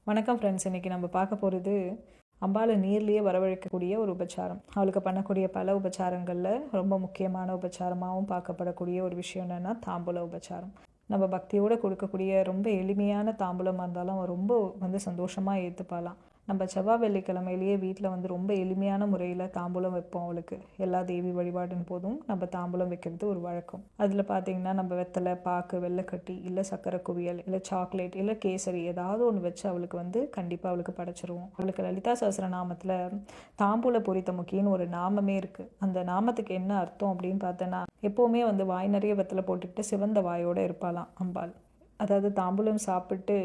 வணக்கம் ஃப்ரெண்ட்ஸ். இன்றைக்கி நம்ம பார்க்க போகிறது அம்பாளை நீர்லேயே வரவழைக்கக்கூடிய ஒரு உபச்சாரம். அவளுக்கு பண்ணக்கூடிய பல உபச்சாரங்களில் ரொம்ப முக்கியமான உபச்சாரமாகவும் பார்க்கப்படக்கூடிய ஒரு விஷயம் என்னென்னா தாம்பூல உபச்சாரம். நம்ம பக்தியோடு கொடுக்கக்கூடிய ரொம்ப எளிமையான தாம்பூலமாக இருந்தாலும் அவன் ரொம்ப சந்தோஷமாக ஏற்றுப்பாலாம். நம்ம செவ்வாய் வெள்ளிக்கிழமையிலேயே வீட்டில் ரொம்ப எளிமையான முறையில் தாம்பூலம் வைப்போம். அவளுக்கு எல்லா தேவி வழிபாடுன்னு போதும் நம்ம தாம்பூலம் வைக்கிறது ஒரு வழக்கம். அதில் பார்த்திங்கன்னா நம்ம வெத்தலை, பாக்கு, வெள்ளைக்கட்டி, இல்லை சக்கரை குவியல், இல்லை சாக்லேட், இல்லை கேசரி ஏதாவது ஒன்று வச்சு அவளுக்கு கண்டிப்பாக அவளுக்கு படைச்சிருவோம். அவளுக்கு லலிதா சஹஸ்ரநாமத்தில் தாம்பூல பொரித்த முக்கின்னு ஒரு நாமமே இருக்குது. அந்த நாமத்துக்கு என்ன அர்த்தம் அப்படின்னு பார்த்தோன்னா, எப்போவுமே வாய் நிறைய வெத்தலை போட்டுக்கிட்டு சிவந்த வாயோடு இருப்பாளாம் அம்பாள். அதாவது தாம்பூலம் சாப்பிட்டு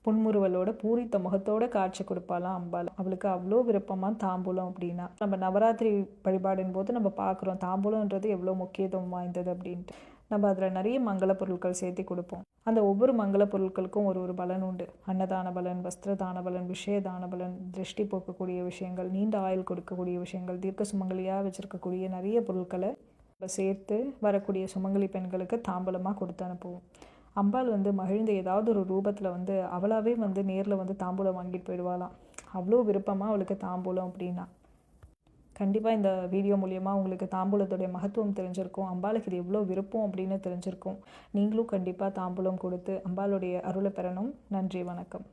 புன்முறுவலோட பூரித்த முகத்தோட காட்சி கொடுப்பாலாம் அம்பாள். அவளுக்கு அவ்வளோ விருப்பமாக தாம்பூலம் அப்படின்னா. நம்ம நவராத்திரி வழிபாடின் போது நம்ம பார்க்குறோம் தாம்பூலம்ன்றது எவ்வளோ முக்கியத்துவம் வாய்ந்தது அப்படின்ட்டு. நம்ம அதில் நிறைய மங்கள பொருட்கள் சேர்த்து கொடுப்போம். அந்த ஒவ்வொரு மங்கள பொருட்களுக்கும் ஒரு பலன் உண்டு. அன்னதான பலன், வஸ்திரதான பலன், விஷயதான பலன், திருஷ்டி போக்கக்கூடிய விஷயங்கள், நீண்ட ஆயுள் கொடுக்கக்கூடிய விஷயங்கள், தீர்க்க சுமங்கலியாக வச்சுருக்கக்கூடிய நிறைய பொருட்களை சேர்த்து வரக்கூடிய சுமங்கலி பெண்களுக்கு தாம்பூலமாக கொடுத்து அனுப்புவோம். அம்பாள் மகிழ்ந்து ஏதாவது ஒரு ரூபத்தில் அவளாவே நேரில் தாம்பூலம் வாங்கிட்டு போயிடுவாளாம். அவ்வளோ விருப்பமாக அவளுக்கு தாம்பூலம் அப்படின்னா. கண்டிப்பாக இந்த வீடியோ மூலியமாக உங்களுக்கு தாம்பூலத்துடைய மகத்துவம் தெரிஞ்சிருக்கும். அம்பாளுக்கு இது எவ்வளோ விருப்பம் அப்படின்னு தெரிஞ்சிருக்கும். நீங்களும் கண்டிப்பாக தாம்பூலம் கொடுத்து அம்பாளுடைய அருளை பெறணும். நன்றி, வணக்கம்.